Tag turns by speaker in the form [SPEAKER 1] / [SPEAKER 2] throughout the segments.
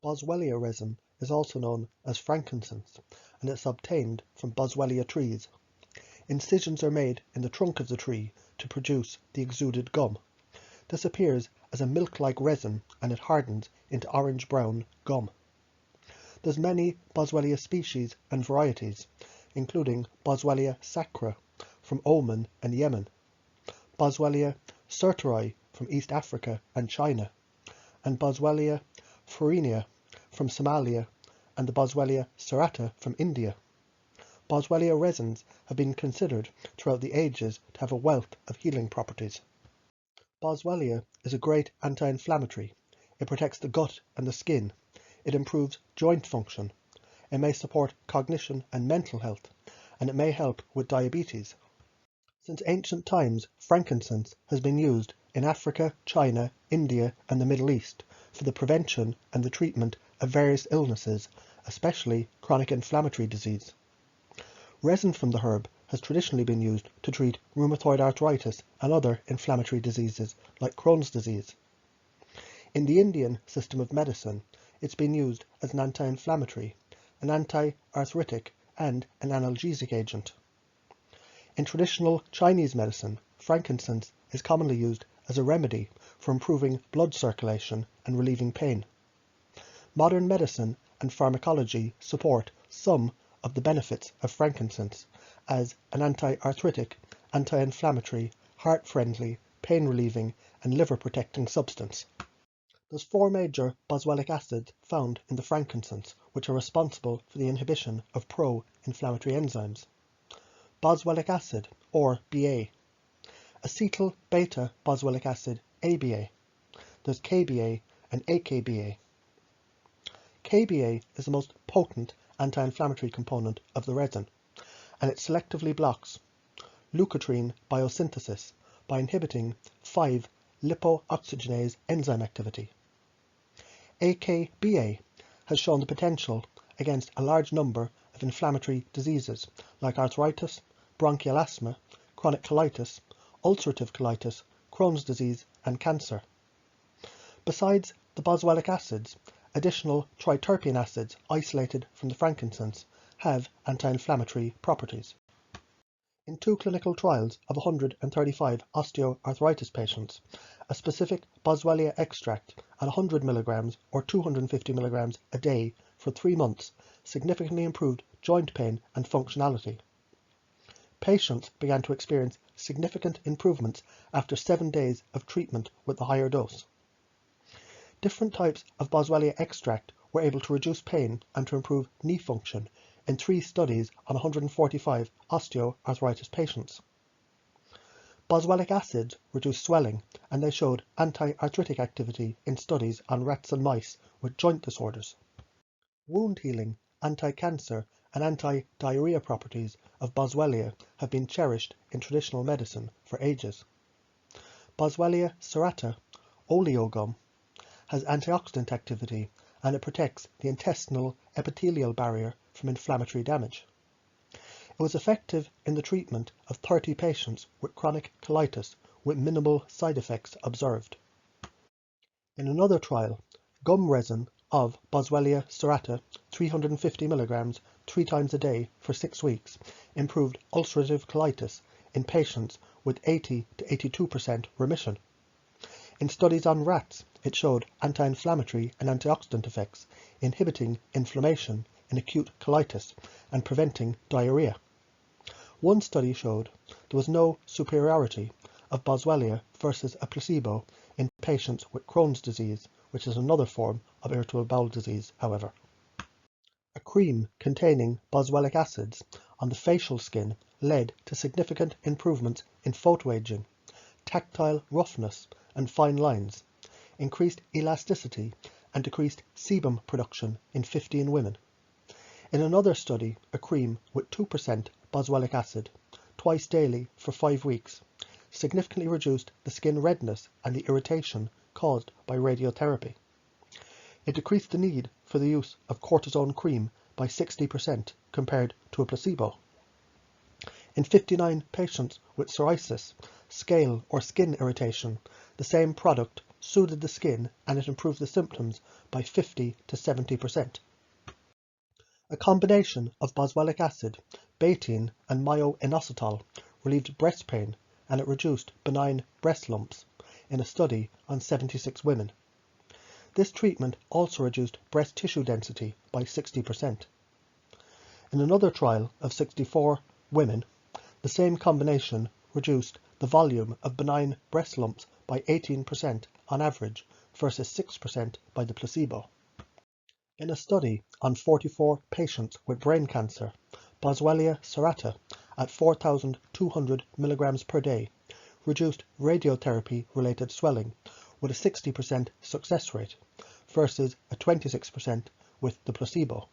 [SPEAKER 1] Boswellia resin is also known as frankincense, and it's obtained from Boswellia trees. Incisions are made in the trunk of the tree to produce the exuded gum. This appears as a milk-like resin and it hardens into orange-brown gum. There's many Boswellia species and varieties, including Boswellia sacra from Oman and Yemen, Boswellia certeri from East Africa and China, and Boswellia farinea from Somalia, and the Boswellia serrata from India. Boswellia resins have been considered throughout the ages to have a wealth of healing properties. Boswellia is a great anti-inflammatory. It protects the gut and the skin. It improves joint function. It may support cognition and mental health, and it may help with diabetes. Since ancient times, frankincense has been used in Africa, China, India, and the Middle East for the prevention and the treatment of various illnesses, especially chronic inflammatory disease. Resin from the herb has traditionally been used to treat rheumatoid arthritis and other inflammatory diseases like Crohn's disease. In the Indian system of medicine, it's been used as an anti-inflammatory, an anti-arthritic, and an analgesic agent. In traditional Chinese medicine, frankincense is commonly used as a remedy for improving blood circulation and relieving pain. Modern medicine and pharmacology support some of the benefits of frankincense as an anti-arthritic, anti-inflammatory, heart-friendly, pain-relieving, and liver-protecting substance. There's 4 major boswellic acids found in the frankincense, which are responsible for the inhibition of pro-inflammatory enzymes. Boswellic acid, or BA. Acetyl beta boswellic acid, ABA. There's KBA and AKBA. KBA is the most potent anti-inflammatory component of the resin, and it selectively blocks leukotriene biosynthesis by inhibiting 5-lipooxygenase enzyme activity. AKBA has shown the potential against a large number of inflammatory diseases like arthritis, bronchial asthma, chronic colitis, ulcerative colitis, Crohn's disease, and cancer. Besides the boswellic acids, additional triterpene acids isolated from the frankincense have anti-inflammatory properties. In 2 clinical trials of 135 osteoarthritis patients, a specific Boswellia extract at 100 mg or 250 mg a day for 3 months significantly improved joint pain and functionality. Patients began to experience significant improvements after 7 days of treatment with the higher dose. Different types of Boswellia extract were able to reduce pain and to improve knee function in 3 studies on 145 osteoarthritis patients. Boswellic acids reduced swelling, and they showed anti-arthritic activity in studies on rats and mice with joint disorders. Wound healing, anti-cancer, and anti-diarrhea properties of Boswellia have been cherished in traditional medicine for ages. Boswellia serrata, oleogum, has antioxidant activity, and it protects the intestinal epithelial barrier from inflammatory damage. It was effective in the treatment of 30 patients with chronic colitis with minimal side effects observed. In another trial, gum resin of Boswellia serrata, 350 mg 3 times a day for 6 weeks, improved ulcerative colitis in patients with 80 to 82% remission. In studies on rats, it showed anti-inflammatory and antioxidant effects, inhibiting inflammation in acute colitis and preventing diarrhea. One study showed there was no superiority of Boswellia versus a placebo in patients with Crohn's disease, which is another form of irritable bowel disease, however. A cream containing boswellic acids on the facial skin led to significant improvements in photoaging, tactile roughness and fine lines, increased elasticity, and decreased sebum production in 15 women. In another study, a cream with 2% boswellic acid, twice daily for 5 weeks, significantly reduced the skin redness and the irritation caused by radiotherapy. It decreased the need for the use of cortisone cream by 60% compared to a placebo. In 59 patients with psoriasis, scale or skin irritation, the same product soothed the skin and it improved the symptoms by 50 to 70%. A combination of boswellic acid, betaine and myo-inositol relieved breast pain and it reduced benign breast lumps in a study on 76 women. This treatment also reduced breast tissue density by 60%. In another trial of 64 women, the same combination reduced the volume of benign breast lumps by 18% on average versus 6% by the placebo. In a study on 44 patients with brain cancer, Boswellia serrata at 4,200 mg per day reduced radiotherapy-related swelling with a 60% success rate versus a 26% with the placebo.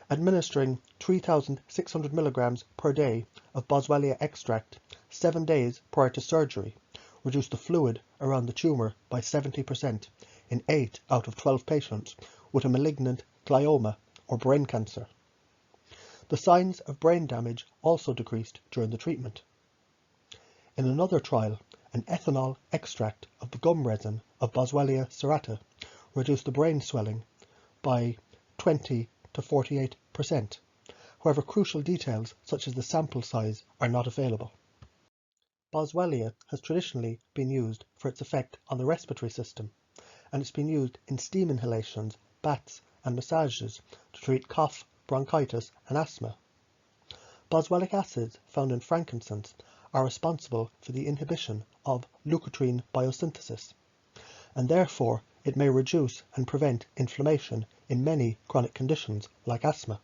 [SPEAKER 1] Administering 3,600 mg per day of Boswellia extract 7 days prior to surgery reduced the fluid around the tumour by 70% in 8 out of 12 patients with a malignant glioma or brain cancer. The signs of brain damage also decreased during the treatment. In another trial, an ethanol extract of the gum resin of Boswellia serrata reduced the brain swelling by 20 to 48%. However, crucial details such as the sample size are not available. Boswellia has traditionally been used for its effect on the respiratory system, and it's been used in steam inhalations, baths and massages to treat cough, bronchitis and asthma. Boswellic acids found in frankincense are responsible for the inhibition of leukotriene biosynthesis, and therefore it may reduce and prevent inflammation in many chronic conditions like asthma.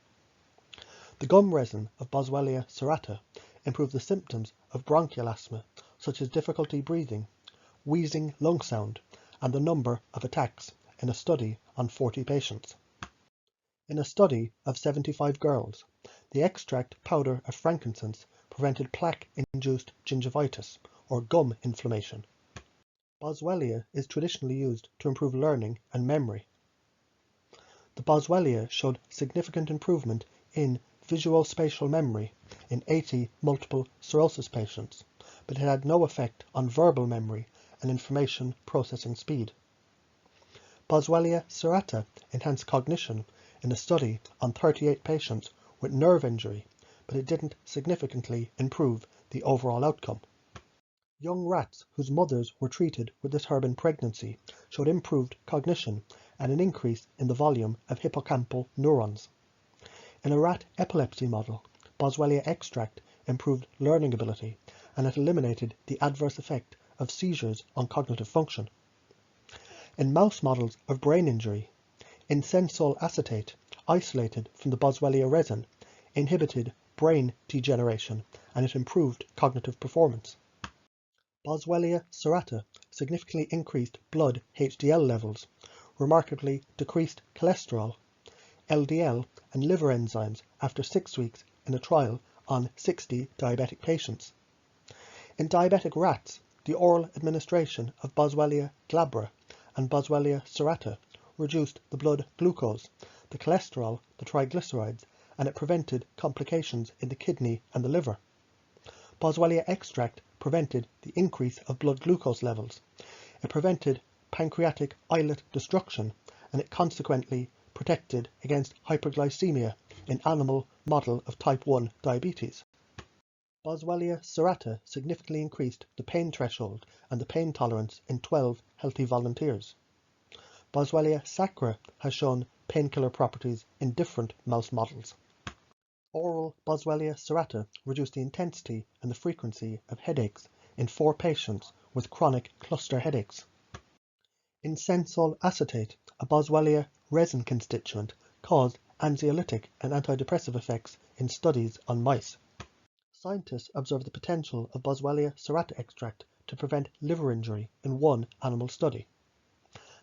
[SPEAKER 1] The gum resin of Boswellia serrata improved the symptoms of bronchial asthma, such as difficulty breathing, wheezing lung sound, and the number of attacks in a study on 40 patients. In a study of 75 girls, the extract powder of frankincense prevented plaque-induced gingivitis, or gum inflammation. Boswellia is traditionally used to improve learning and memory. The Boswellia showed significant improvement in visual spatial memory in 80 multiple sclerosis patients, but it had no effect on verbal memory and information processing speed. Boswellia serrata enhanced cognition in a study on 38 patients with nerve injury, but it didn't significantly improve the overall outcome. Young rats whose mothers were treated with this herb in pregnancy showed improved cognition and an increase in the volume of hippocampal neurons. In a rat epilepsy model, Boswellia extract improved learning ability and it eliminated the adverse effect of seizures on cognitive function. In mouse models of brain injury, insensol acetate, isolated from the Boswellia resin, inhibited brain degeneration and it improved cognitive performance. Boswellia serrata significantly increased blood HDL levels, remarkably decreased cholesterol, LDL and liver enzymes after 6 weeks in a trial on 60 diabetic patients. In diabetic rats, the oral administration of Boswellia glabra and Boswellia serrata reduced the blood glucose, the cholesterol, the triglycerides, and it prevented complications in the kidney and the liver. Boswellia extract prevented the increase of blood glucose levels. It prevented pancreatic islet destruction, and it consequently protected against hyperglycemia in animal model of type 1 diabetes. Boswellia serrata significantly increased the pain threshold and the pain tolerance in 12 healthy volunteers. Boswellia sacra has shown painkiller properties in different mouse models. Oral Boswellia serrata reduced the intensity and the frequency of headaches in 4 patients with chronic cluster headaches. Insensol acetate, a Boswellia resin constituent, caused anxiolytic and antidepressive effects in studies on mice. Scientists observed the potential of Boswellia serrata extract to prevent liver injury in 1 animal study.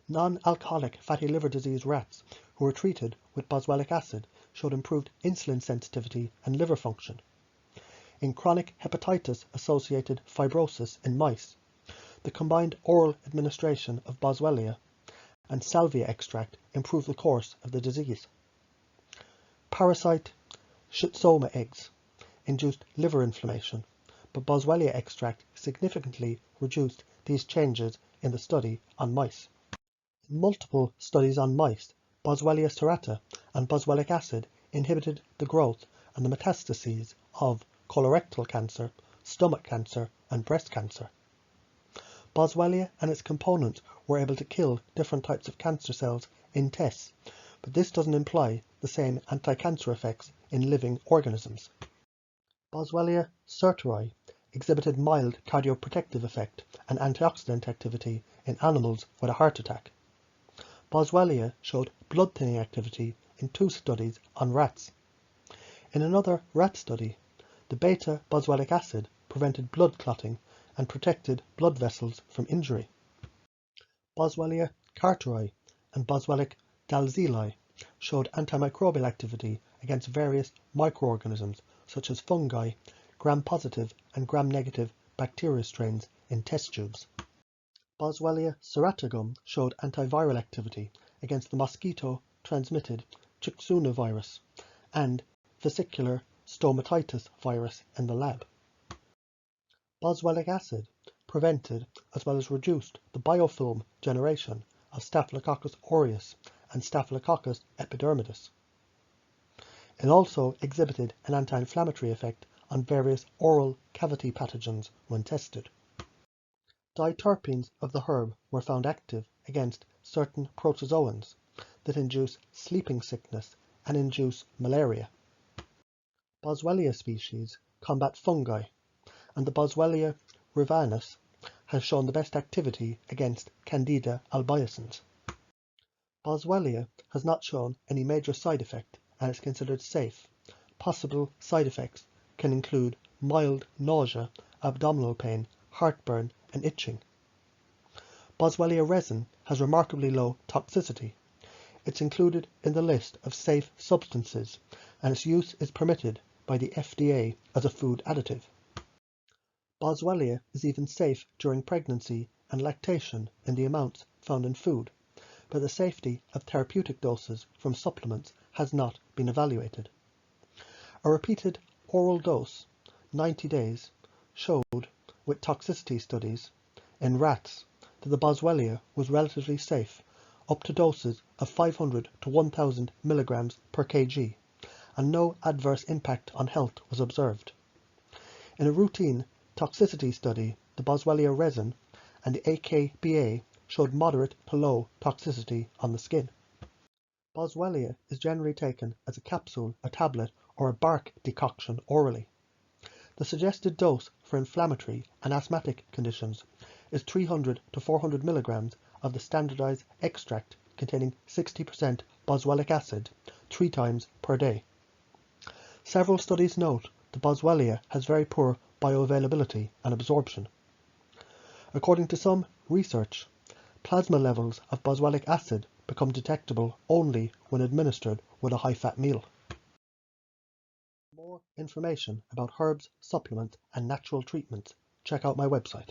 [SPEAKER 1] Non-alcoholic fatty liver disease rats who were treated with boswellic acid showed improved insulin sensitivity and liver function. In chronic hepatitis-associated fibrosis in mice, the combined oral administration of Boswellia and salvia extract improved the course of the disease. Parasite schistoma eggs induced liver inflammation, but Boswellia extract significantly reduced these changes in the study on mice. In multiple studies on mice, Boswellia serrata and boswellic acid inhibited the growth and the metastases of colorectal cancer, stomach cancer, and breast cancer. Boswellia and its components were able to kill different types of cancer cells in tests, but this doesn't imply the same anti-cancer effects in living organisms. Boswellia certeri exhibited mild cardioprotective effect and antioxidant activity in animals with a heart attack. Boswellia showed blood thinning activity in 2 studies on rats. In another rat study, the beta-boswellic acid prevented blood clotting and protected blood vessels from injury. Boswellia carteri and Boswellic dalzeli showed antimicrobial activity against various microorganisms such as fungi, gram-positive and gram-negative bacteria strains in test tubes. Boswellia serrata gum showed antiviral activity against the mosquito-transmitted Chikungunya virus and vesicular stomatitis virus in the lab. Boswellic acid prevented as well as reduced the biofilm generation of Staphylococcus aureus and Staphylococcus epidermidis. It also exhibited an anti-inflammatory effect on various oral cavity pathogens when tested. Diterpenes of the herb were found active against certain protozoans that induce sleeping sickness and induce malaria. Boswellia species combat fungi, and the Boswellia rivanus has shown the best activity against Candida albicans. Boswellia has not shown any major side effect and is considered safe. Possible side effects can include mild nausea, abdominal pain, heartburn, and itching. Boswellia resin has remarkably low toxicity. It's included in the list of safe substances, and its use is permitted by the FDA as a food additive. Boswellia is even safe during pregnancy and lactation in the amounts found in food, but the safety of therapeutic doses from supplements has not been evaluated. A repeated oral dose, 90 days, showed, with toxicity studies, in rats that the Boswellia was relatively safe up to doses of 500 to 1000 milligrams per kg, and no adverse impact on health was observed. In a routine toxicity study, the Boswellia resin and the AKBA showed moderate to low toxicity on the skin. Boswellia is generally taken as a capsule, a tablet, or a bark decoction orally. The suggested dose for inflammatory and asthmatic conditions is 300 to 400 milligrams of the standardized extract containing 60% boswellic acid 3 times per day. Several studies note the Boswellia has very poor bioavailability and absorption. According to some research, plasma levels of boswellic acid become detectable only when administered with a high-fat meal. For more information about herbs, supplements, and natural treatments, check out my website.